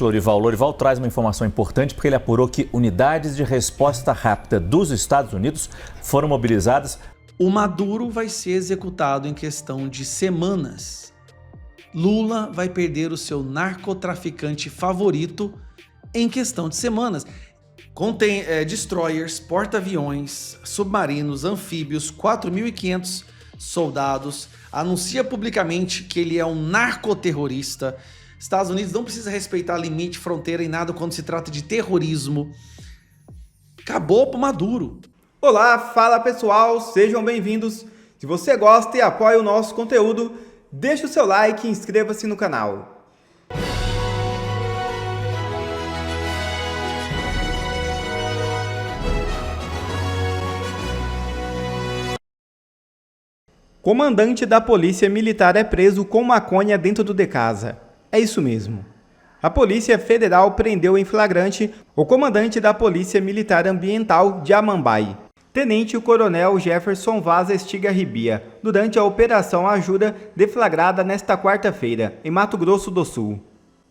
Lorival traz uma informação importante porque ele apurou que unidades de resposta rápida dos Estados Unidos foram mobilizadas. O Maduro vai ser executado em questão de semanas. Lula vai perder o seu narcotraficante favorito em questão de semanas. Contém destroyers, porta-aviões, submarinos, anfíbios, 4.500 soldados. Anuncia publicamente que ele é um narcoterrorista. Estados Unidos não precisa respeitar limite, fronteira e nada quando se trata de terrorismo. Acabou pro Maduro. Olá, fala pessoal, sejam bem-vindos. Se você gosta e apoia o nosso conteúdo, deixe o seu like e inscreva-se no canal. Comandante da Polícia Militar é preso com maconha dentro do de casa. É isso mesmo. A Polícia Federal prendeu em flagrante o comandante da Polícia Militar Ambiental de Amambai, Tenente Coronel Jefferson Vaz Estigarribia, durante a Operação Ajuda deflagrada nesta quarta-feira, em Mato Grosso do Sul.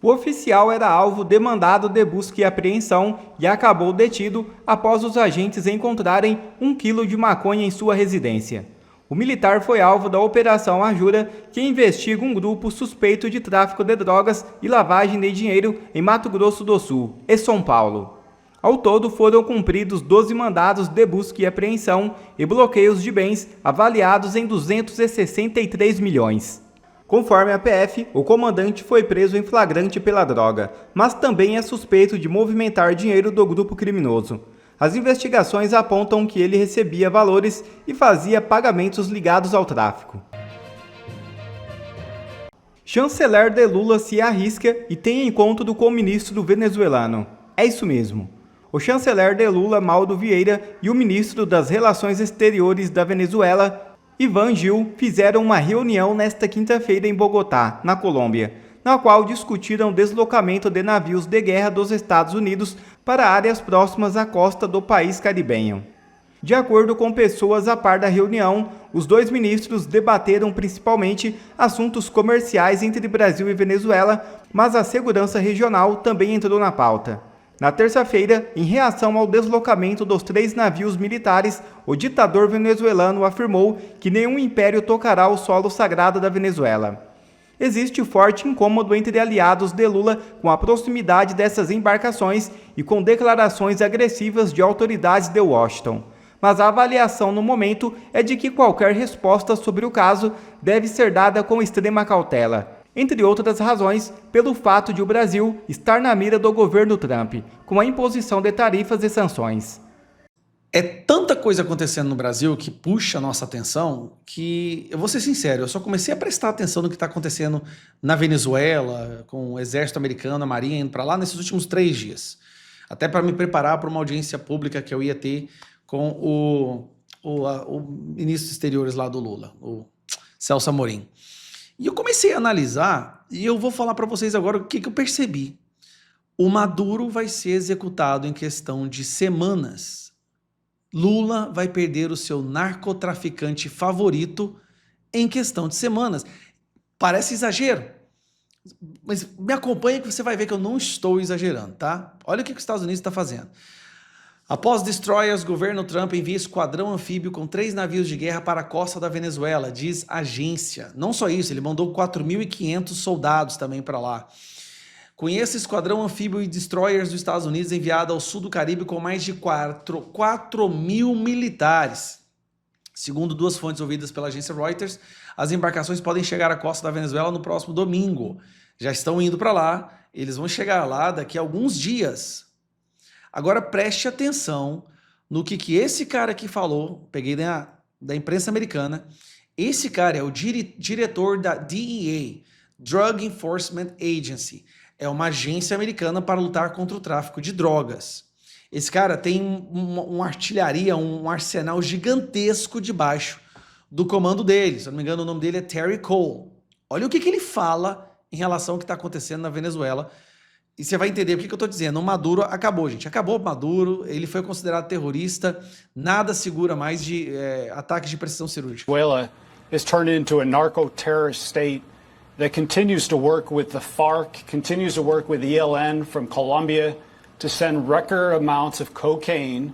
O oficial era alvo de mandado de busca e apreensão e acabou detido após os agentes encontrarem 1 quilo de maconha em sua residência. O militar foi alvo da Operação Ajuda, que investiga um grupo suspeito de tráfico de drogas e lavagem de dinheiro em Mato Grosso do Sul e São Paulo. Ao todo, foram cumpridos 12 mandados de busca e apreensão e bloqueios de bens avaliados em 263 milhões. Conforme a PF, o comandante foi preso em flagrante pela droga, mas também é suspeito de movimentar dinheiro do grupo criminoso. As investigações apontam que ele recebia valores e fazia pagamentos ligados ao tráfico. Chanceler de Lula se arrisca e tem encontro com o ministro venezuelano. É isso mesmo. O chanceler de Lula, Mauro Vieira, e o ministro das Relações Exteriores da Venezuela, Iván Gil, fizeram uma reunião nesta quinta-feira em Bogotá, na Colômbia, na qual discutiram o deslocamento de navios de guerra dos Estados Unidos para áreas próximas à costa do país caribenho. De acordo com pessoas a par da reunião, os dois ministros debateram principalmente assuntos comerciais entre Brasil e Venezuela, mas a segurança regional também entrou na pauta. Na terça-feira, em reação ao deslocamento dos 3 navios militares, o ditador venezuelano afirmou que nenhum império tocará o solo sagrado da Venezuela. Existe forte incômodo entre aliados de Lula com a proximidade dessas embarcações e com declarações agressivas de autoridades de Washington. Mas a avaliação no momento é de que qualquer resposta sobre o caso deve ser dada com extrema cautela, entre outras razões, pelo fato de o Brasil estar na mira do governo Trump, com a imposição de tarifas e sanções. É tanta coisa acontecendo no Brasil que puxa a nossa atenção que, eu vou ser sincero, eu só comecei a prestar atenção no que está acontecendo na Venezuela, com o exército americano, a marinha indo para lá nesses últimos 3 dias. Até para me preparar para uma audiência pública que eu ia ter com o ministro dos exteriores lá do Lula, o Celso Amorim. E eu comecei a analisar e eu vou falar para vocês agora o que eu percebi. O Maduro vai ser executado em questão de semanas. Lula vai perder o seu narcotraficante favorito em questão de semanas. Parece exagero, mas me acompanha que você vai ver que eu não estou exagerando, tá? Olha o que os Estados Unidos está fazendo. Após destroyers, governo Trump envia esquadrão anfíbio com 3 navios de guerra para a costa da Venezuela, diz agência. Não só isso, ele mandou 4.500 soldados também para lá. Conheça esquadrão anfíbio e destroyers dos Estados Unidos enviado ao sul do Caribe com mais de 4.000 militares. Segundo 2 fontes ouvidas pela agência Reuters, as embarcações podem chegar à costa da Venezuela no próximo domingo. Já estão indo para lá, eles vão chegar lá daqui a alguns dias. Agora preste atenção no que esse cara aqui falou, peguei da imprensa americana. Esse cara é o diretor da DEA, Drug Enforcement Agency. É uma agência americana para lutar contra o tráfico de drogas. Esse cara tem uma artilharia, um arsenal gigantesco debaixo do comando dele. Se eu não me engano, o nome dele é Terry Cole. Olha o que ele fala em relação ao que está acontecendo na Venezuela. E você vai entender o que eu estou dizendo. O Maduro acabou, gente. Acabou o Maduro, ele foi considerado terrorista. Nada segura mais de ataques de precisão cirúrgica. Venezuela is turned into a narco-terrorist state that continues to work with the FARC, continues to work with ELN from Colombia to send record amounts of cocaine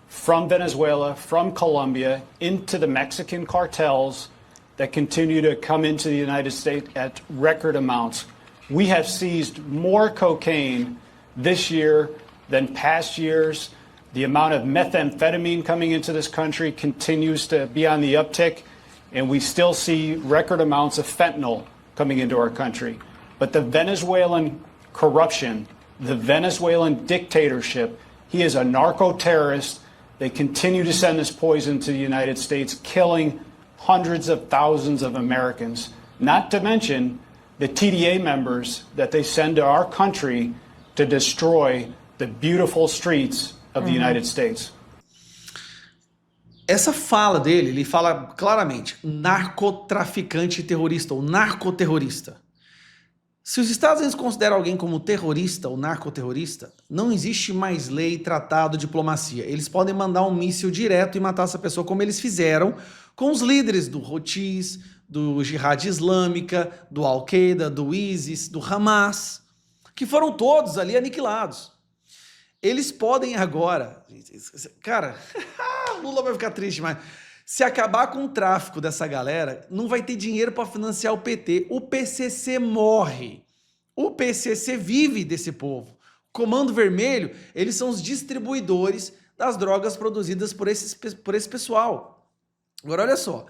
from Venezuela, from Colombia, into the Mexican cartels that continue to come into the United States at record amounts. We have seized more cocaine this year than past years. The amount of methamphetamine coming into this country continues to be on the uptick, and we still see record amounts of fentanyl coming into our country. But the Venezuelan corruption, the Venezuelan dictatorship, he is a narco-terrorist. They continue to send this poison to the United States, killing hundreds of thousands of Americans, not to mention the TDA members that they send to our country to destroy the beautiful streets of the United States. Essa fala dele, ele fala claramente narcotraficante e terrorista, ou narcoterrorista. Se os Estados Unidos consideram alguém como terrorista ou narcoterrorista, não existe mais lei, tratado, diplomacia. Eles podem mandar um míssil direto e matar essa pessoa, como eles fizeram com os líderes do Houthis, do Jihad Islâmica, do Al-Qaeda, do ISIS, do Hamas, que foram todos ali aniquilados. Eles podem agora... Cara, Lula vai ficar triste, mas... Se acabar com o tráfico dessa galera, não vai ter dinheiro para financiar o PT. O PCC morre. O PCC vive desse povo. Comando Vermelho, eles são os distribuidores das drogas produzidas por esse pessoal. Agora, olha só.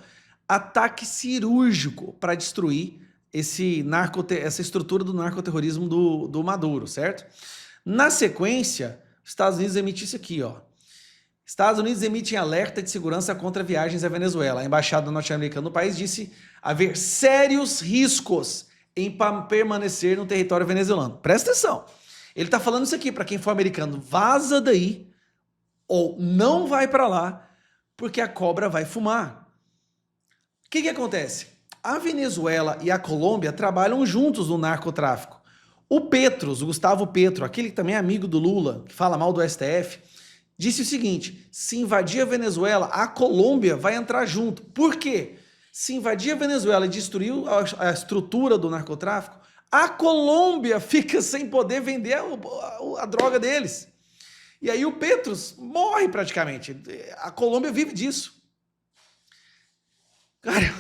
Ataque cirúrgico para destruir essa estrutura do narcoterrorismo do Maduro, certo? Na sequência, os Estados Unidos emitem isso aqui, ó. Estados Unidos emitem alerta de segurança contra viagens à Venezuela. A embaixada norte-americana no país disse haver sérios riscos em permanecer no território venezuelano. Presta atenção. Ele está falando isso aqui para quem for americano. Vaza daí ou não vai para lá porque a cobra vai fumar. O que acontece? A Venezuela e a Colômbia trabalham juntos no narcotráfico. O Petros, o Gustavo Petro, aquele que também é amigo do Lula, que fala mal do STF, disse o seguinte: se invadir a Venezuela, a Colômbia vai entrar junto. Por quê? Se invadir a Venezuela e destruir a estrutura do narcotráfico, a Colômbia fica sem poder vender a droga deles. E aí o Petros morre praticamente. A Colômbia vive disso. Cara,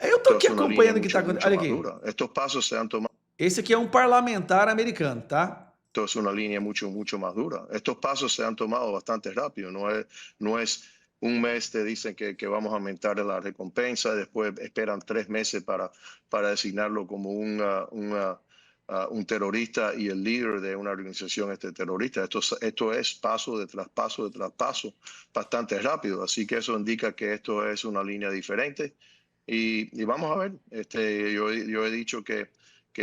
eu tô aqui acompanhando o que está acontecendo. Olha aqui. Esse aqui é um parlamentar americano, tá? Es una línea mucho más dura. Estos pasos se han tomado bastante rápido. No es un mes te dicen que vamos a aumentar la recompensa, después esperan 3 meses para designarlo como un terrorista y el líder de una organización terrorista. Esto es paso tras paso, bastante rápido. Así que eso indica que esto es una línea diferente. Y vamos a ver. Yo he dicho que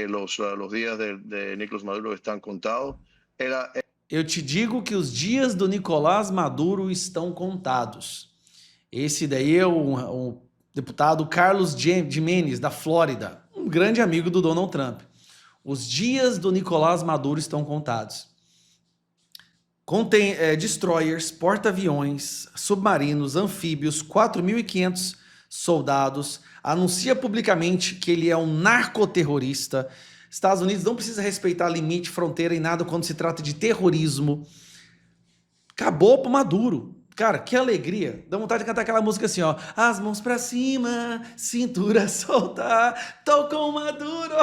los días de Nicolás Maduro estão contados. Eu te digo que os dias do Nicolás Maduro estão contados. Esse daí é o deputado Carlos Gimenez, da Flórida, um grande amigo do Donald Trump. Os dias do Nicolás Maduro estão contados. Contém destroyers, porta-aviões, submarinos, anfíbios, 4.500 soldados, anuncia publicamente que ele é um narcoterrorista. Estados Unidos não precisa respeitar limite, fronteira e nada quando se trata de terrorismo. Acabou pro Maduro. Cara, que alegria. Dá vontade de cantar aquela música assim, ó. As mãos pra cima, cintura solta, tô com o Maduro.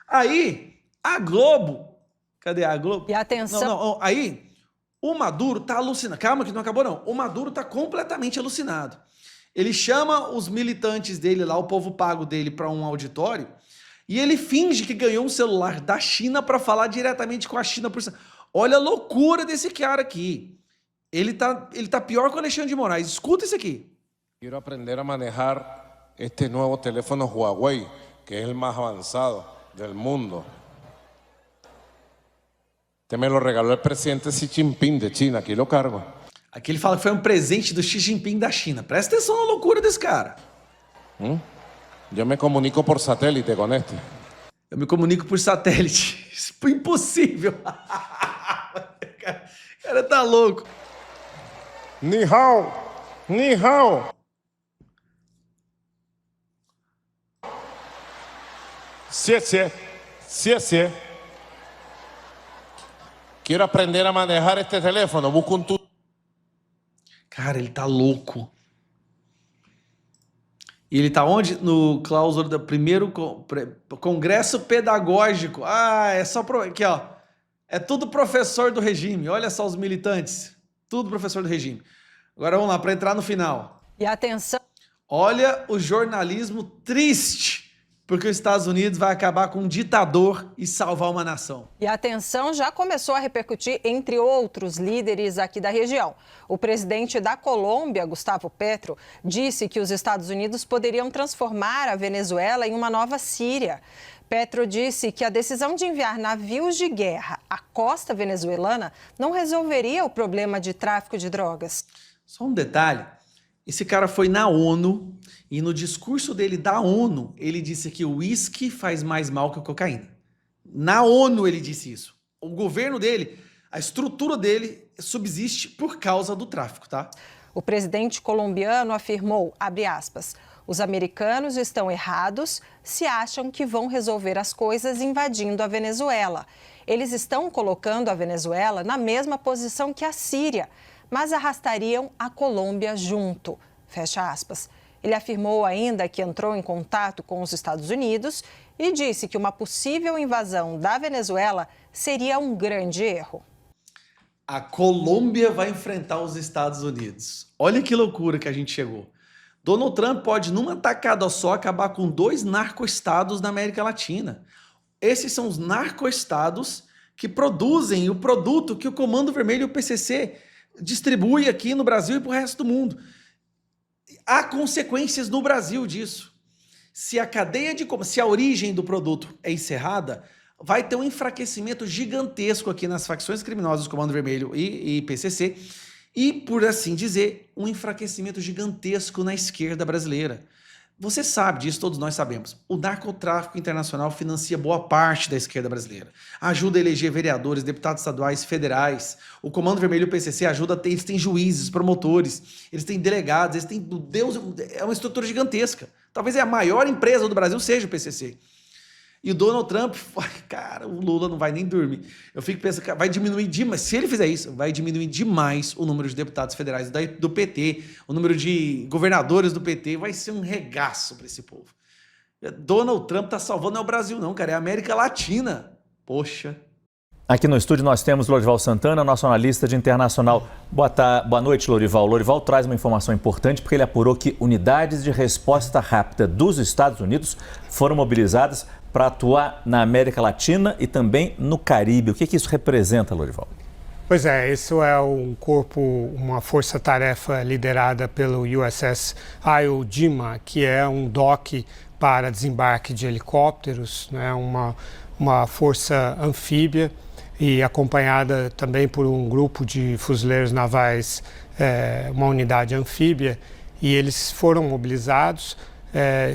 Aí, a Globo... Cadê a Globo? E atenção... Aí, o Maduro tá alucinado. Calma que não acabou não. O Maduro tá completamente alucinado. Ele chama os militantes dele lá, o povo pago dele, para um auditório e ele finge que ganhou um celular da China para falar diretamente com a China. Olha a loucura desse cara aqui. Ele tá pior que o Alexandre de Moraes. Escuta isso aqui. Quero aprender a manejar este novo teléfono Huawei, que é o mais avançado do mundo. Este me lo regaló el presidente Xi Jinping de China, aqui lo cargo. Aqui ele fala que foi um presente do Xi Jinping da China. Presta atenção na loucura desse cara. Eu me comunico por satélite com este. Eu me comunico por satélite. Impossível. O cara tá louco. Ni hao. Ni hao. Sí. Quiero aprender a manejar este teléfono. Busco un Cara, ele tá louco. E ele tá onde? No cláusula do primeiro Congresso Pedagógico. Ah, é só... Aqui, ó. É tudo professor do regime. Olha só os militantes. Tudo professor do regime. Agora vamos lá, para entrar no final. E atenção... Olha o jornalismo triste, porque os Estados Unidos vai acabar com um ditador e salvar uma nação. E a tensão já começou a repercutir entre outros líderes aqui da região. O presidente da Colômbia, Gustavo Petro, disse que os Estados Unidos poderiam transformar a Venezuela em uma nova Síria. Petro disse que a decisão de enviar navios de guerra à costa venezuelana não resolveria o problema de tráfico de drogas. Só um detalhe. Esse cara foi na ONU e no discurso dele da ONU, ele disse que o uísque faz mais mal que a cocaína. Na ONU ele disse isso. O governo dele, a estrutura dele subsiste por causa do tráfico, tá? O presidente colombiano afirmou, abre aspas, os americanos estão errados se acham que vão resolver as coisas invadindo a Venezuela. Eles estão colocando a Venezuela na mesma posição que a Síria, mas arrastariam a Colômbia junto, fecha aspas. Ele afirmou ainda que entrou em contato com os Estados Unidos e disse que uma possível invasão da Venezuela seria um grande erro. A Colômbia vai enfrentar os Estados Unidos. Olha que loucura que a gente chegou. Donald Trump pode, numa tacada só, acabar com 2 narcoestados na América Latina. Esses são os narcoestados que produzem o produto que o Comando Vermelho e o PCC distribui aqui no Brasil e para o resto do mundo. Há consequências no Brasil disso. Se a origem do produto é encerrada, vai ter um enfraquecimento gigantesco aqui nas facções criminosas do Comando Vermelho e PCC e, por assim dizer, um enfraquecimento gigantesco na esquerda brasileira. Você sabe disso, todos nós sabemos. O narcotráfico internacional financia boa parte da esquerda brasileira. Ajuda a eleger vereadores, deputados estaduais, federais. O Comando Vermelho e o PCC ajuda eles têm juízes, promotores, eles têm delegados, eles têm... Deus, é uma estrutura gigantesca. Talvez a maior empresa do Brasil seja o PCC. E o Donald Trump, cara, o Lula não vai nem dormir. Eu fico pensando, vai diminuir demais. Se ele fizer isso, vai diminuir demais o número de deputados federais do PT, o número de governadores do PT. Vai ser um regaço para esse povo. Donald Trump tá salvando não é o Brasil não, cara, é a América Latina. Poxa. Aqui no estúdio nós temos Lorival Santana, nosso analista de internacional. Boa noite, Lorival. Lorival traz uma informação importante porque ele apurou que unidades de resposta rápida dos Estados Unidos foram mobilizadas para atuar na América Latina e também no Caribe. O que isso representa, Lorival? Pois é, isso é um corpo, uma força-tarefa liderada pelo USS Iwo Jima, que é um dock para desembarque de helicópteros, né, uma força anfíbia e acompanhada também por um grupo de fuzileiros navais, uma unidade anfíbia, e eles foram mobilizados,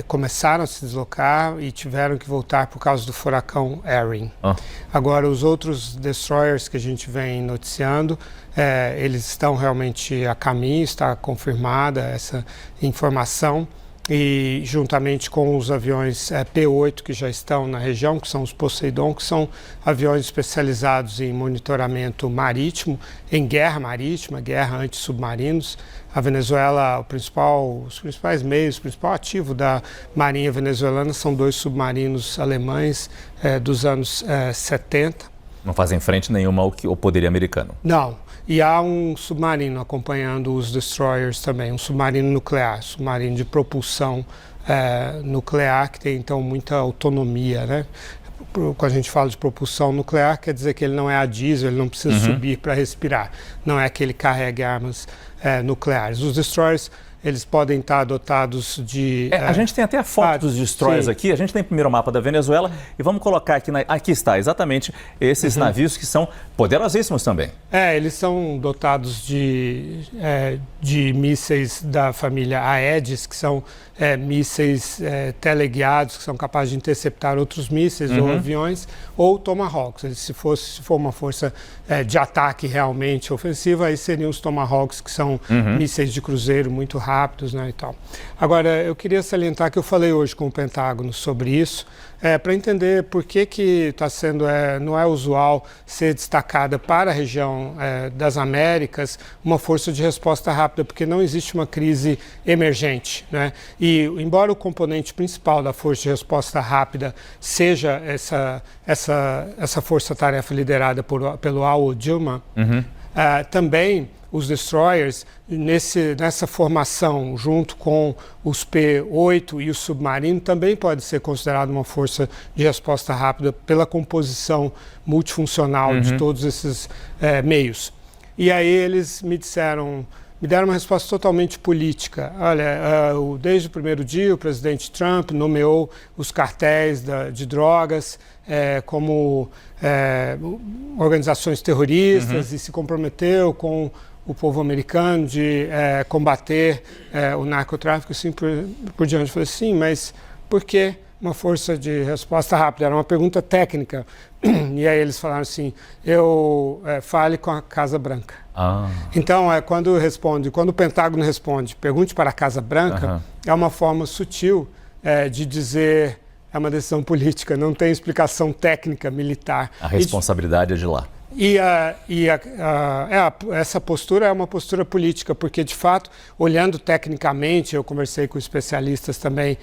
começaram a se deslocar e tiveram que voltar por causa do furacão Erin. Agora, os outros destroyers que a gente vem noticiando, eles estão realmente a caminho, está confirmada essa informação, e juntamente com os aviões P-8 que já estão na região, que são os Poseidon, que são aviões especializados em monitoramento marítimo, em guerra marítima, guerra anti-submarinos. A Venezuela, os principais meios, o principal ativo da marinha venezuelana são 2 submarinos alemães dos anos 70. Não fazem frente nenhuma ao poderio americano. Não. E há um submarino acompanhando os destroyers também, um submarino nuclear, submarino de propulsão nuclear, que tem então muita autonomia, né? Quando a gente fala de propulsão nuclear, quer dizer que ele não é a diesel, ele não precisa subir para respirar, não é que ele carregue armas nucleares. Os destroyers, eles podem estar dotados de... a gente tem até a foto dos destroyers sim. aqui. A gente tem primeiro o mapa da Venezuela e vamos colocar aqui, aqui está exatamente esses navios que são poderosíssimos também. Eles são dotados de mísseis da família Aedes, que são mísseis teleguiados, que são capazes de interceptar outros mísseis ou aviões, ou Tomahawks. Se for uma força de ataque realmente ofensiva, aí seriam os Tomahawks, que são mísseis de cruzeiro muito rápidos, né, e tal. Agora, eu queria salientar que eu falei hoje com o Pentágono sobre isso, para entender por que está sendo, não é usual ser destacada para a região das Américas uma força de resposta rápida, porque não existe uma crise emergente, né? E, embora o componente principal da força de resposta rápida seja essa força-tarefa liderada pelo Al Dilma, também os destroyers, nessa formação, junto com os P-8 e o submarino, também pode ser considerado uma força de resposta rápida pela composição multifuncional de todos esses meios. E aí eles me deram uma resposta totalmente política. Olha, desde o primeiro dia, o presidente Trump nomeou os cartéis de drogas como organizações terroristas e se comprometeu com o povo americano de combater o narcotráfico, assim por diante. Eu falei, sim, mas por que uma força de resposta rápida? Era uma pergunta técnica. E aí eles falaram assim, fale com a Casa Branca. Então, quando o Pentágono responde, pergunte para a Casa Branca, é uma forma sutil de dizer, é uma decisão política, não tem explicação técnica, militar. A responsabilidade é de lá. Essa postura é uma postura política, porque, de fato, olhando tecnicamente, eu conversei com especialistas também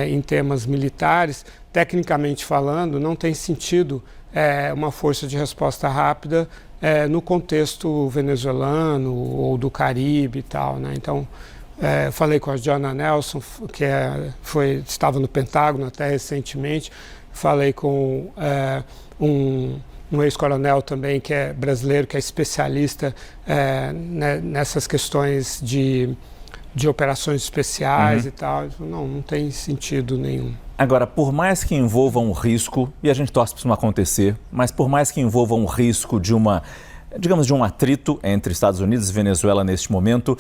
em temas militares, tecnicamente falando, não tem sentido uma força de resposta rápida no contexto venezuelano ou do Caribe e tal, né? Então, falei com a Jonna Nelson, que estava no Pentágono até recentemente, falei com um ex-coronel também, que é brasileiro, que é especialista nessas questões de operações especiais e tal. Não tem sentido nenhum. Agora, por mais que envolva um risco, e a gente torce para isso não acontecer, mas por mais que envolva um risco de um atrito entre Estados Unidos e Venezuela neste momento,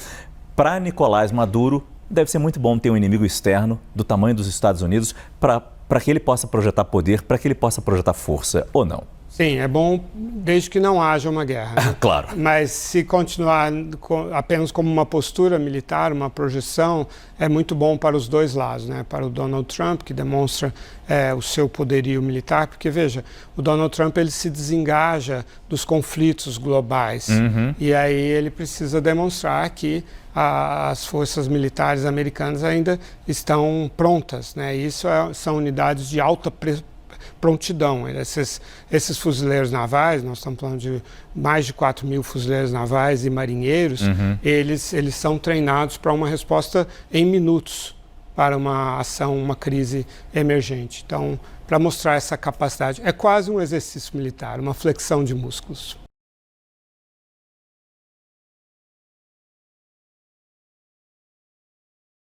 para Nicolás Maduro, deve ser muito bom ter um inimigo externo do tamanho dos Estados Unidos para que ele possa projetar poder, para que ele possa projetar força, ou não? Sim, é bom desde que não haja uma guerra. Né? Claro. Mas se continuar apenas como uma postura militar, uma projeção, é muito bom para os dois lados, né? Para o Donald Trump, que demonstra o seu poderio militar, porque, veja, o Donald Trump ele se desengaja dos conflitos globais. E aí ele precisa demonstrar que as forças militares americanas ainda estão prontas, né? Isso são unidades de alta prontidão. Esses fuzileiros navais, nós estamos falando de mais de 4.000 fuzileiros navais e marinheiros, eles são treinados para uma resposta em minutos para uma ação, uma crise emergente. Então, para mostrar essa capacidade, é quase um exercício militar, uma flexão de músculos.